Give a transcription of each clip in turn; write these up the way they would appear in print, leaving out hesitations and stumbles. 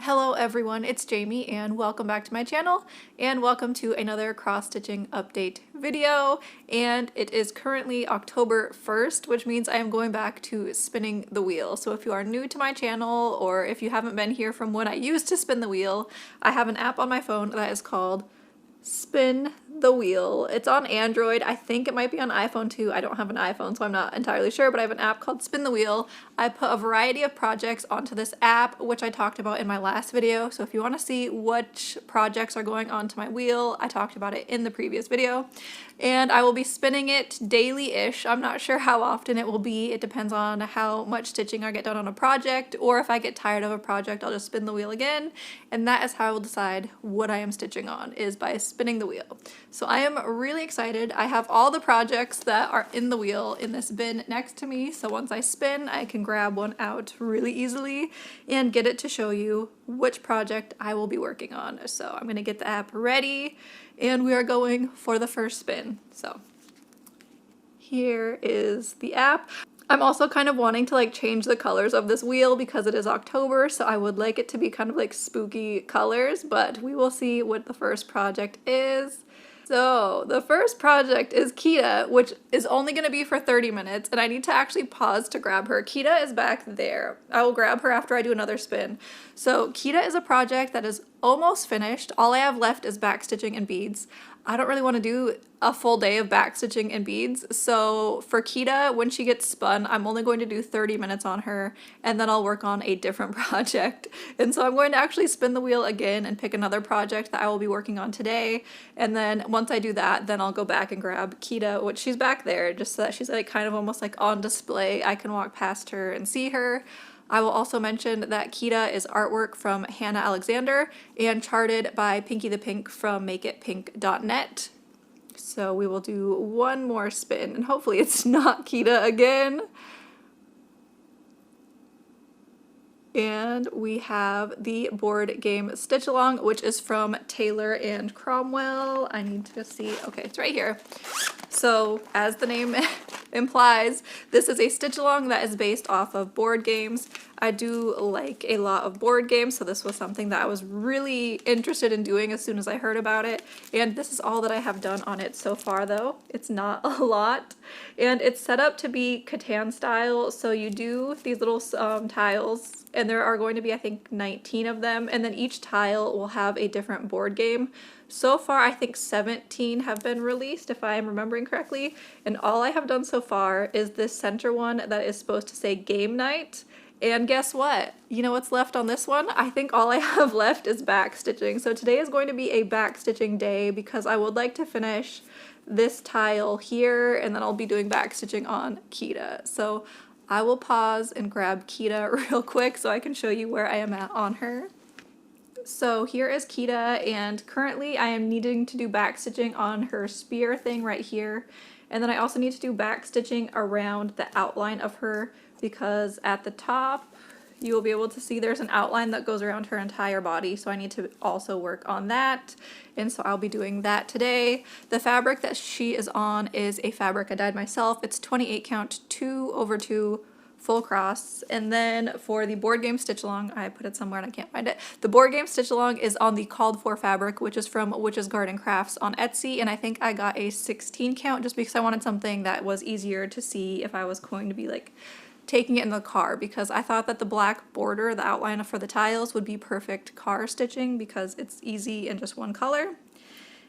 Hello everyone, it's Jamie and welcome back to my channel and welcome to another cross-stitching update video. And it is currently October 1st, which means I am going back to spinning the wheel. So if you are new to my channel or if you haven't been here from when I used to spin the wheel, I have an app on my phone that is called Spin the Wheel. It's on Android. I think it might be on iPhone too. I don't have an iPhone, so I'm not entirely sure, but I have an app called Spin the Wheel. I put a variety of projects onto this app, which I talked about in my last video. So if you want to see which projects are going onto my wheel, I talked about it in the previous video. And I will be spinning it daily-ish. I'm not sure how often it will be. It depends on how much stitching I get done on a project, or if I get tired of a project, I'll just spin the wheel again. And that is how I will decide what I am stitching on, is by spinning the wheel. So I am really excited. I have all the projects that are in the wheel in this bin next to me. So once I spin, I can grab one out really easily and get it to show you which project I will be working on. So I'm gonna get the app ready and we are going for the first spin. So here is the app. I'm also kind of wanting to change the colors of this wheel because it is October, so I would like it to be kind of like spooky colors, but we will see what the first project is. So the first project is Kida, which is only going to be for 30 minutes, and I need to actually pause to grab her. Kida is back there. I will grab her after I do another spin. So Kida is a project that is almost finished. All I have left is backstitching and beads. I don't really want to do a full day of backstitching and beads, so for Kida, when she gets spun, I'm only going to do 30 minutes on her, and then I'll work on a different project. And so I'm going to actually spin the wheel again and pick another project that I will be working on today, and then once I do that, then I'll go back and grab Kida, which she's back there, just so that she's kind of almost on display. I can walk past her and see her. I will also mention that Kida is artwork from Hannah Alexander and charted by Pinky the Pink from makeitpink.net. So we will do one more spin and hopefully it's not Kida again. And we have the board game Stitch Along, which is from Taylor and Cromwell. I need to see, okay, it's right here. So as the name implies, this is a Stitch Along that is based off of board games. I do like a lot of board games, so this was something that I was really interested in doing as soon as I heard about it. And this is all that I have done on it so far though. It's not a lot. And it's set up to be Catan style, so you do these little tiles, and there are going to be I think 19 of them, and then each tile will have a different board game. So far, I think 17 have been released, if I am remembering correctly, and all I have done so far is this center one that is supposed to say Game Night. And guess what? You know what's left on this one? I think all I have left is backstitching. So today is going to be a backstitching day because I would like to finish this tile here, and then I'll be doing backstitching on Kida. So I will pause and grab Kida real quick so I can show you where I am at on her. So here is Kida, and currently I am needing to do backstitching on her spear thing right here. And then I also need to do backstitching around the outline of her because at the top you will be able to see there's an outline that goes around her entire body, so I need to also work on that, and so I'll be doing that today. The fabric that she is on is a fabric I dyed myself. It's 28 count 2/2 full cross. And then for the board game Stitch Along, I put it somewhere and I can't find it. The board game Stitch Along is on the called for fabric, which is from Witch's Garden Crafts on Etsy, and I think I got a 16 count just because I wanted something that was easier to see if I was going to be taking it in the car, because I thought that the black border, the outline for the tiles, would be perfect car stitching because it's easy in just one color.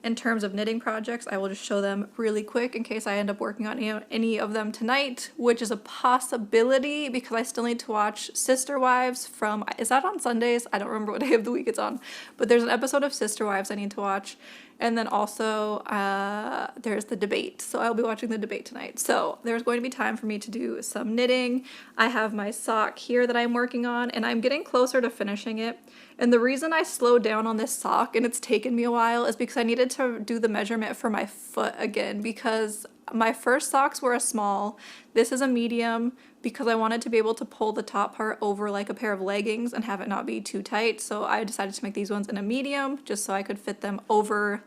In terms of knitting projects, I will just show them really quick in case I end up working on any of them tonight, which is a possibility because I still need to watch Sister Wives from, is that on Sundays? I don't remember what day of the week it's on, but there's an episode of Sister Wives I need to watch. And then also there's the debate, so I'll be watching the debate tonight. So there's going to be time for me to do some knitting. I have my sock here that I'm working on, and I'm getting closer to finishing it. And the reason I slowed down on this sock, and it's taken me a while, is because I needed to do the measurement for my foot again, because my first socks were a small. This is a medium because I wanted to be able to pull the top part over like a pair of leggings and have it not be too tight. So I decided to make these ones in a medium just so I could fit them over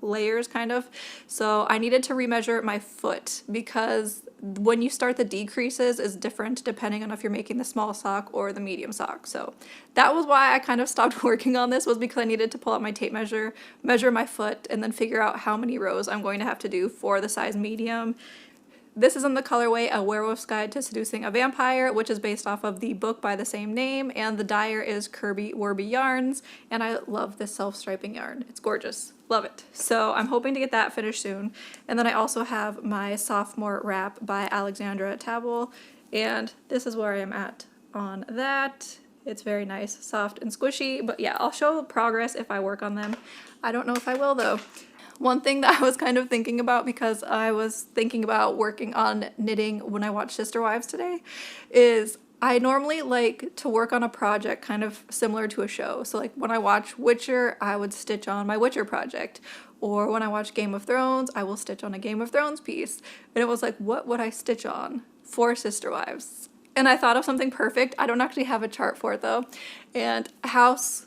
layers kind of. So I needed to remeasure my foot because when you start the decreases is different depending on if you're making the small sock or the medium sock. So that was why I kind of stopped working on this, was because I needed to pull out my tape measure, measure my foot, and then figure out how many rows I'm going to have to do for the size medium. This is in the colorway A Werewolf's Guide to Seducing a Vampire, which is based off of the book by the same name, and the dyer is Kirby Warby Yarns, and I love this self-striping yarn. It's gorgeous. Love it. So I'm hoping to get that finished soon. And then I also have my sophomore wrap by Alexandra Tabel, and this is where I am at on that. It's very nice, soft and squishy, but yeah, I'll show progress if I work on them. I don't know if I will though. One thing that I was kind of thinking about, because I was thinking about working on knitting when I watched Sister Wives today, is I normally like to work on a project kind of similar to a show. So like when I watch Witcher, I would stitch on my Witcher project. Or when I watch Game of Thrones, I will stitch on a Game of Thrones piece. And it was like, what would I stitch on for Sister Wives? And I thought of something perfect. I don't actually have a chart for it though. And a house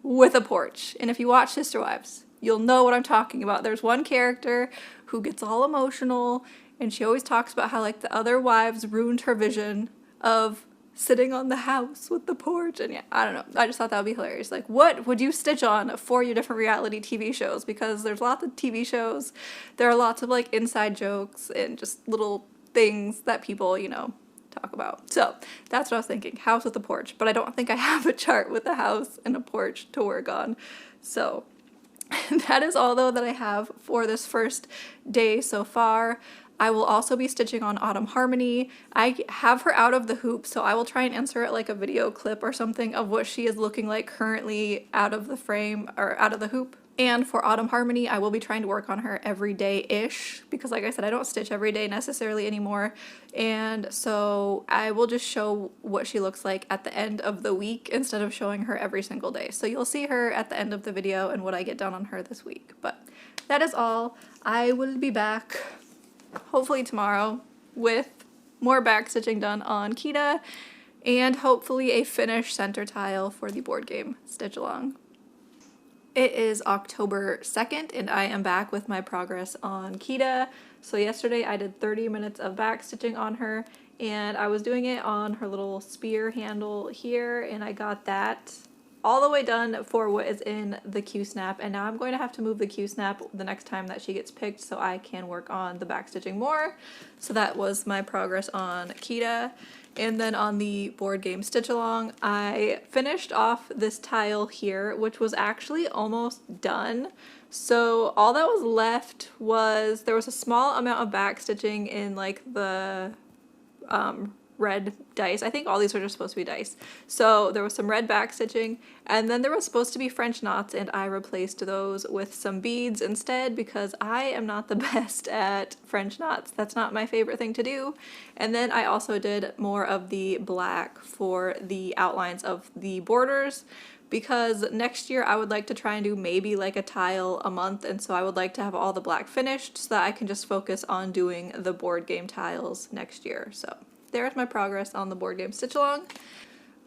with a porch. And if you watch Sister Wives, you'll know what I'm talking about. There's one character who gets all emotional, and she always talks about how like the other wives ruined her vision of sitting on the house with the porch. And yeah, I don't know. I just thought that would be hilarious. Like, what would you stitch on for your different reality TV shows? Because there's lots of TV shows. There are lots of like inside jokes and just little things that people, you know, talk about. So that's what I was thinking. House with a porch. But I don't think I have a chart with a house and a porch to work on. So that is all though that I have for this first day so far. I will also be stitching on Autumn Harmony. I have her out of the hoop, so I will try and insert like a video clip or something of what she is looking like currently out of the frame or out of the hoop. And for Autumn Harmony, I will be trying to work on her every day-ish, because like I said, I don't stitch every day necessarily anymore. And so I will just show what she looks like at the end of the week instead of showing her every single day. So you'll see her at the end of the video and what I get done on her this week. But that is all. I will be back hopefully tomorrow with more backstitching done on Kida and hopefully a finished center tile for the board game stitch along. It is October 2nd and I am back with my progress on Kida. So yesterday I did 30 minutes of backstitching on her, and I was doing it on her little spear handle here, and I got that all the way done for what is in the Q-snap, and now I'm going to have to move the Q-snap the next time that she gets picked so I can work on the backstitching more. So that was my progress on Kida. And then on the board game stitch along, I finished off this tile here, which was actually almost done. So all that was left was, there was a small amount of backstitching in like the red dice. I think all these are just supposed to be dice. So there was some red backstitching, and then there was supposed to be French knots, and I replaced those with some beads instead because I am not the best at French knots. That's not my favorite thing to do. And then I also did more of the black for the outlines of the borders, because next year I would like to try and do maybe like a tile a month, and so I would like to have all the black finished so that I can just focus on doing the board game tiles next year. So there's my progress on the board game stitch along.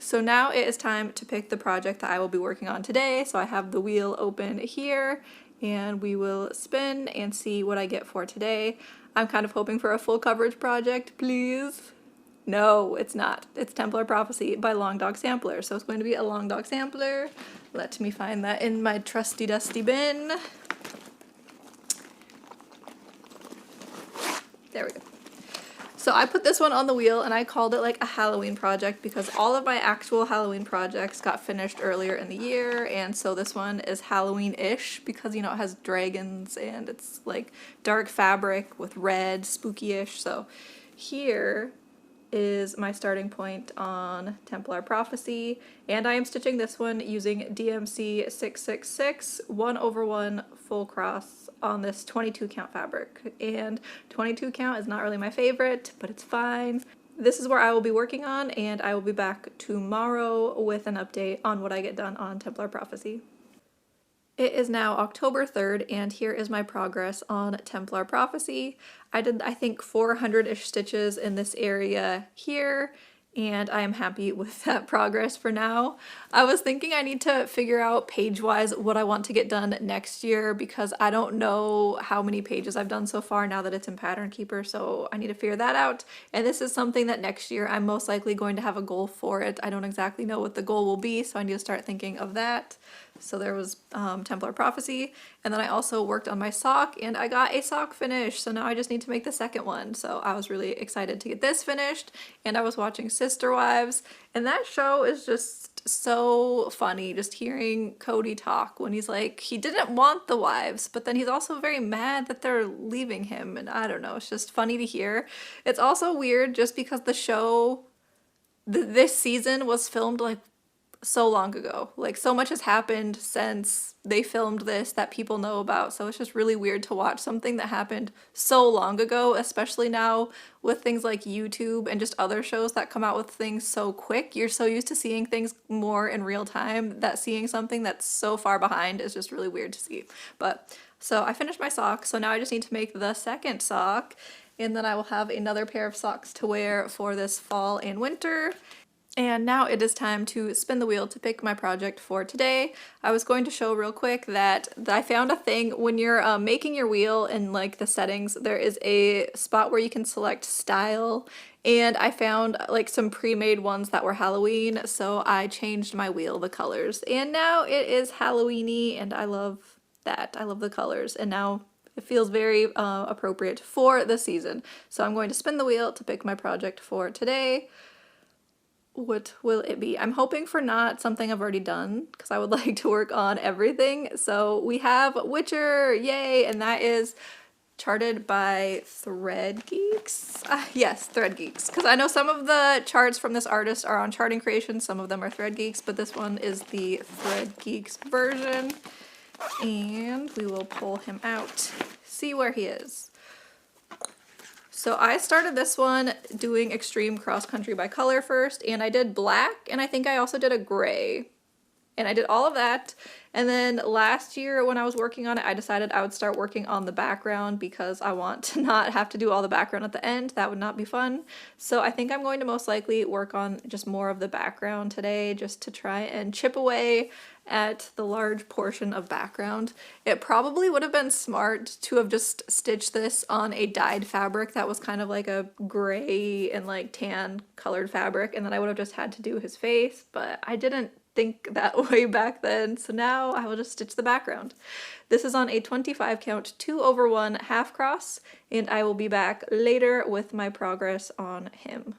So now it is time to pick the project that I will be working on today. So I have the wheel open here and we will spin and see what I get for today. I'm kind of hoping for a full coverage project, please. No, it's not. It's Templar Prophecy by Long Dog Sampler. So it's going to be a Long Dog Sampler. Let me find that in my trusty dusty bin. There we go. So I put this one on the wheel and I called it like a Halloween project because all of my actual Halloween projects got finished earlier in the year, and so this one is Halloween-ish because, you know, it has dragons and it's like dark fabric with red, spooky-ish. So here is my starting point on Templar Prophecy, and I am stitching this one using DMC 666 1/1 full cross on this 22 count fabric, and 22 count is not really my favorite, but it's fine. This is where I will be working on, and I will be back tomorrow with an update on what I get done on Templar Prophecy. It is now October 3rd, and here is my progress on Templar Prophecy. I did, I think, 400-ish stitches in this area here, and I am happy with that progress for now. I was thinking I need to figure out page-wise what I want to get done next year because I don't know how many pages I've done so far now that it's in Pattern Keeper, so I need to figure that out. And this is something that next year I'm most likely going to have a goal for it. I don't exactly know what the goal will be, so I need to start thinking of that. So there was Templar Prophecy, and then I also worked on my sock, and I got a sock finish, so now I just need to make the second one. So I was really excited to get this finished, and I was watching Sister Wives, and that show is just so funny, just hearing Cody talk when he's like, he didn't want the wives, but then he's also very mad that they're leaving him, and I don't know, it's just funny to hear. It's also weird just because the show, this season was filmed like so long ago. Like so much has happened since they filmed this that people know about. So it's just really weird to watch something that happened so long ago, especially now with things like YouTube and just other shows that come out with things so quick. You're so used to seeing things more in real time that seeing something that's so far behind is just really weird to see. But so I finished my sock. So now I just need to make the second sock, and then I will have another pair of socks to wear for this fall and winter. And now it is time to spin the wheel to pick my project for today. I was going to show real quick that I found a thing when you're making your wheel in like the settings, there is a spot where you can select style, and I found like some pre-made ones that were Halloween, so I changed my wheel, the colors, and now it is Halloween-y, and I love that. I love the colors, and now it feels very appropriate for the season. So I'm going to spin the wheel to pick my project for today. What will it be? I'm hoping for not something I've already done because I would like to work on everything. So we have Witcher, yay, and that is charted by Thread Geeks. Yes, Thread Geeks, because I know some of the charts from this artist are on Charting Creation, some of them are Thread Geeks, but this one is the Thread Geeks version, and we will pull him out, see where he is. So I started this one doing extreme cross country by color first, and I did black, and I think I also did a gray. And I did all of that, and then last year when I was working on it, I decided I would start working on the background because I want to not have to do all the background at the end. That would not be fun. So I think I'm going to most likely work on just more of the background today, just to try and chip away at the large portion of background. It probably would have been smart to have just stitched this on a dyed fabric that was kind of like a gray and like tan colored fabric, and then I would have just had to do his face, but I didn't think that way back then, so now I will just stitch the background. This is on a 25 count 2/1 half cross, and I will be back later with my progress on him.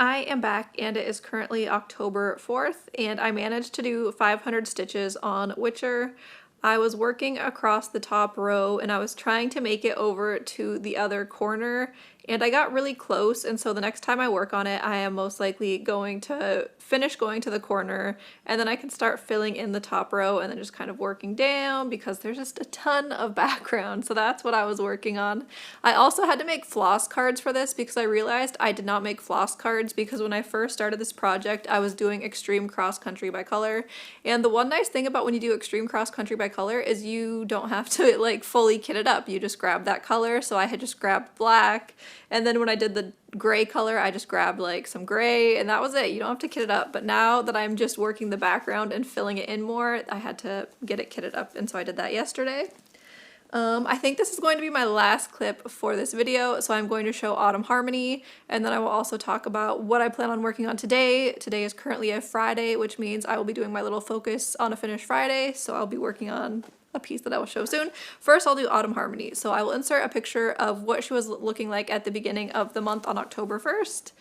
I am back, and it is currently October 4th, and I managed to do 500 stitches on Witcher. I was working across the top row, and I was trying to make it over to the other corner, and I got really close, and so the next time I work on it, I am most likely going to finish going to the corner, and then I can start filling in the top row and then just kind of working down because there's just a ton of background, so that's what I was working on. I also had to make floss cards for this because I realized I did not make floss cards because when I first started this project, I was doing extreme cross country by color, and the one nice thing about when you do extreme cross country by color is you don't have to like fully kit it up. You just grab that color, so I had just grabbed black, and then when I did the gray color, I just grabbed like some gray, and that was it. You don't have to kit it up, but now that I'm just working the background and filling it in more, I had to get it kitted up, and so I did that yesterday. I think this is going to be my last clip for this video, so I'm going to show Autumn Harmony, and then I will also talk about what I plan on working on today. Today is currently a Friday, which means I will be doing my little focus on a finish Friday, so I'll be working on a piece that I will show soon. First, I'll do Autumn Harmony. So I will insert a picture of what she was looking like at the beginning of the month on October 1st.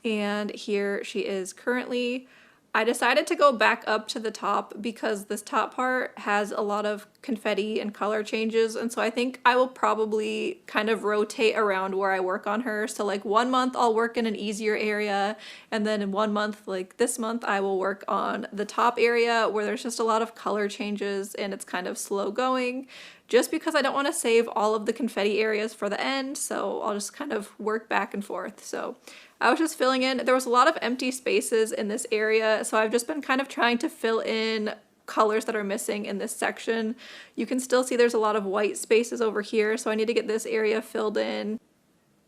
And here she is currently. I decided to go back up to the top because this top part has a lot of confetti and color changes, and so I think I will probably kind of rotate around where I work on her. So like 1 month I'll work in an easier area, and then in 1 month, like this month, I will work on the top area where there's just a lot of color changes and it's kind of slow going, just because I don't want to save all of the confetti areas for the end, so I'll just kind of work back and forth. So I was just filling in. There was a lot of empty spaces in this area, so I've just been kind of trying to fill in colors that are missing in this section. You can still see there's a lot of white spaces over here, so I need to get this area filled in.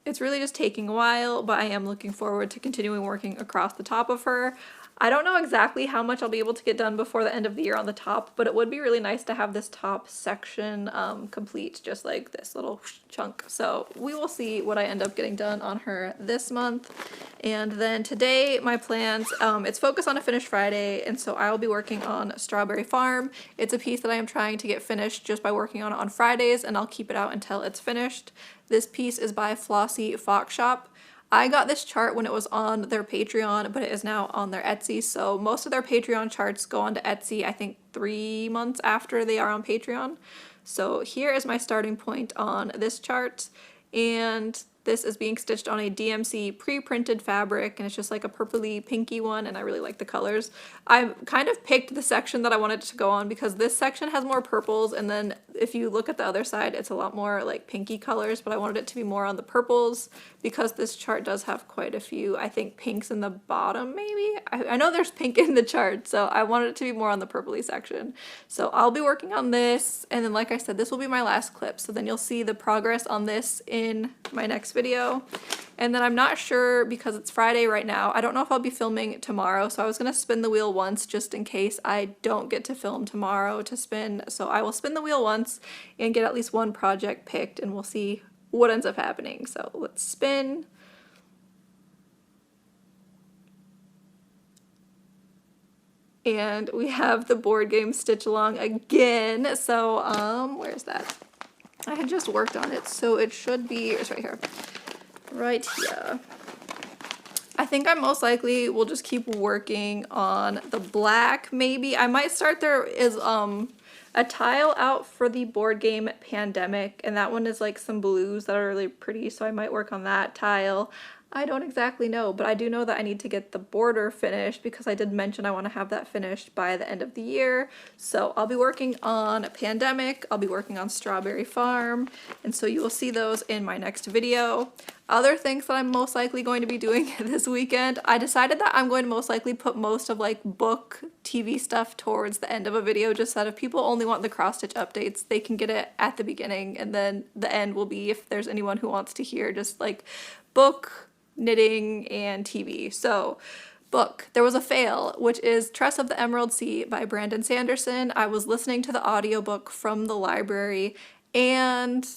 it's really just taking a while, but I am looking forward to continuing working across the top of her. I don't know exactly how much I'll be able to get done before the end of the year on the top, but it would be really nice to have this top section complete, just like this little chunk. So we will see what I end up getting done on her this month. And then today, my plans, it's focused on a finished Friday, and so I will be working on Strawberry Farm. It's a piece that I am trying to get finished just by working on it on Fridays, and I'll keep it out until it's finished. This piece is by Flossie Fox Shop. I got this chart when it was on their Patreon, but it is now on their Etsy. So most of their Patreon charts go onto Etsy, I think 3 months after they are on Patreon. So here is my starting point on this chart. And this is being stitched on a DMC pre-printed fabric, and it's just like a purpley pinky one, and I really like the colors. I kind of picked the section that I wanted to go on because this section has more purples, and then if you look at the other side, it's a lot more like pinky colors, but I wanted it to be more on the purples because this chart does have quite a few, I think, pinks in the bottom maybe? I know there's pink in the chart, so I wanted it to be more on the purpley section. So I'll be working on this, and then like I said, this will be my last clip, so then you'll see the progress on this in my next video. And then I'm not sure because it's Friday right now. I don't know if I'll be filming tomorrow, so I was going to spin the wheel once just in case I don't get to film tomorrow to spin. So I will spin the wheel once and get at least one project picked, and we'll see what ends up happening. So let's spin. And we have the board game Stitch Along again. So where's that? I had just worked on it, so it should be, it's right here. Right here. I think I most likely will just keep working on the black, maybe. I might start, there is a tile out for the board game Pandemic, and that one is like some blues that are really pretty, so I might work on that tile. I don't exactly know, but I do know that I need to get the border finished because I did mention I want to have that finished by the end of the year. So I'll be working on Pandemic, I'll be working on Strawberry Farm, and so you will see those in my next video. Other things that I'm most likely going to be doing this weekend, I decided that I'm going to most likely put most of like book TV stuff towards the end of a video, just so that if people only want the cross-stitch updates, they can get it at the beginning, and then the end will be if there's anyone who wants to hear just like book, knitting, and TV. So book, there was a fail, which is Tress of the Emerald Sea by Brandon Sanderson. I was listening to the audiobook from the library and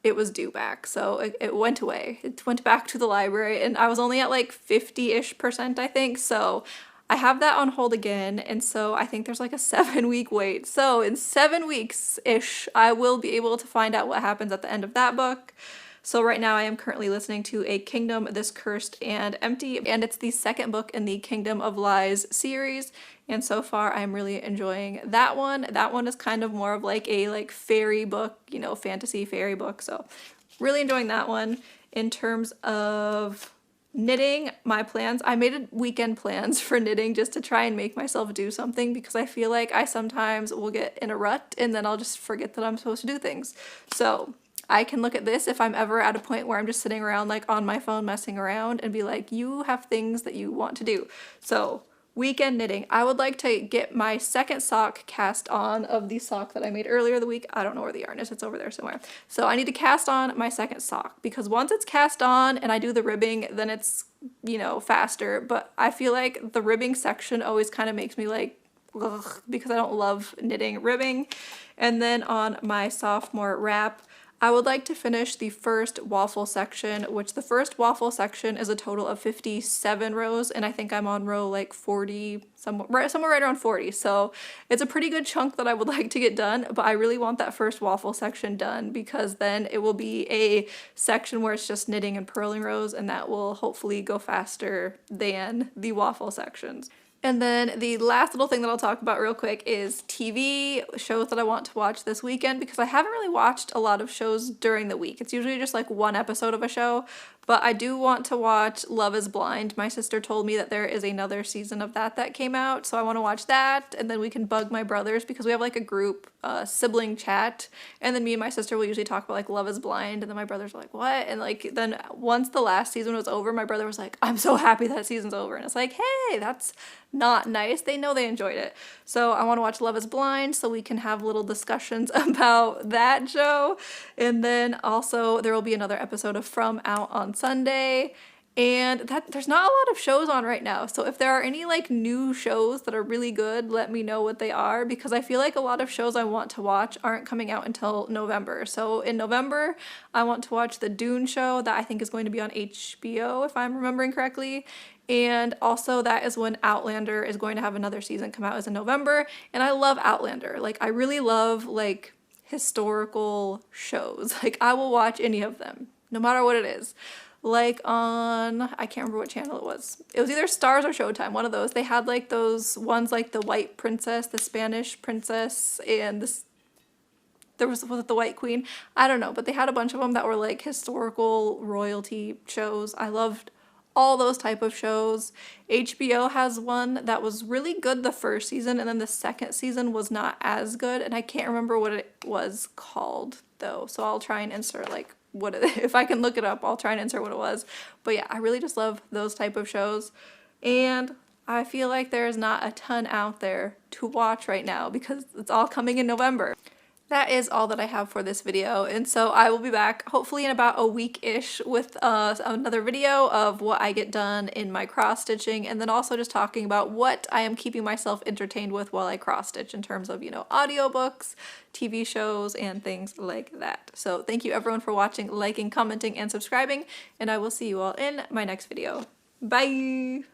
it was due back, so it went away. It went back to the library, and I was only at like 50-ish%, I think, so I have that on hold again, and so I think there's like a 7-week wait. So in 7 weeks-ish, I will be able to find out what happens at the end of that book. So right now I am currently listening to A Kingdom This Cursed and Empty, and it's the second book in the Kingdom of Lies series, and so far I'm really enjoying that one. That one is kind of more of like a fairy book, you know, fantasy fairy book, so really enjoying that one. In terms of knitting, my plans, I made weekend plans for knitting just to try and make myself do something because I feel like I sometimes will get in a rut and then I'll just forget that I'm supposed to do things. So I can look at this if I'm ever at a point where I'm just sitting around like on my phone messing around and be like, you have things that you want to do. So weekend knitting. I would like to get my second sock cast on of the sock that I made earlier in the week. I don't know where the yarn is. It's over there somewhere. So I need to cast on my second sock because once it's cast on and I do the ribbing, then it's, you know, faster. But I feel like the ribbing section always kind of makes me like, ugh, because I don't love knitting ribbing. And then on my sophomore wrap, I would like to finish the first waffle section, which the first waffle section is a total of 57 rows, and I think I'm on row like 40, somewhere right around 40. So it's a pretty good chunk that I would like to get done, but I really want that first waffle section done because then it will be a section where it's just knitting and purling rows, and that will hopefully go faster than the waffle sections. And then the last little thing that I'll talk about real quick is TV shows that I want to watch this weekend because I haven't really watched a lot of shows during the week. It's usually just like one episode of a show, But I do want to watch Love is Blind. My sister told me that there is another season of that came out, so I want to watch that, and then we can bug my brothers because we have like a group sibling chat, and then me and my sister will usually talk about like Love is Blind, and then my brothers are like, what? And like then once the last season was over, my brother was like, I'm so happy that season's over, and it's like, hey, that's not nice. They know they enjoyed it. So I want to watch Love is Blind so we can have little discussions about that show. And then also there will be another episode of From out on Sunday. And that there's not a lot of shows on right now. So if there are any like new shows that are really good, let me know what they are, because I feel like a lot of shows I want to watch aren't coming out until November. So in November, I want to watch the Dune show that I think is going to be on HBO, if I'm remembering correctly. And also that is when Outlander is going to have another season come out, is in November. And I love Outlander. Like I really love like historical shows. Like I will watch any of them, no matter what it is. Like on, I can't remember what channel it was. It was either Stars or Showtime, one of those. They had like those ones like the White Princess, the Spanish Princess, and this, was it the White Queen? I don't know, but they had a bunch of them that were like historical royalty shows. I loved all those type of shows. HBO has one that was really good the first season, and then the second season was not as good, and I can't remember what it was called though, so I'll try and insert like if I can look it up, I'll try and insert what it was. But yeah, I really just love those type of shows, and I feel like there's not a ton out there to watch right now because it's all coming in November. That is all that I have for this video, and so I will be back hopefully in about a week-ish with another video of what I get done in my cross-stitching, and then also just talking about what I am keeping myself entertained with while I cross-stitch in terms of, you know, audiobooks, TV shows, and things like that. So thank you everyone for watching, liking, commenting, and subscribing, and I will see you all in my next video. Bye!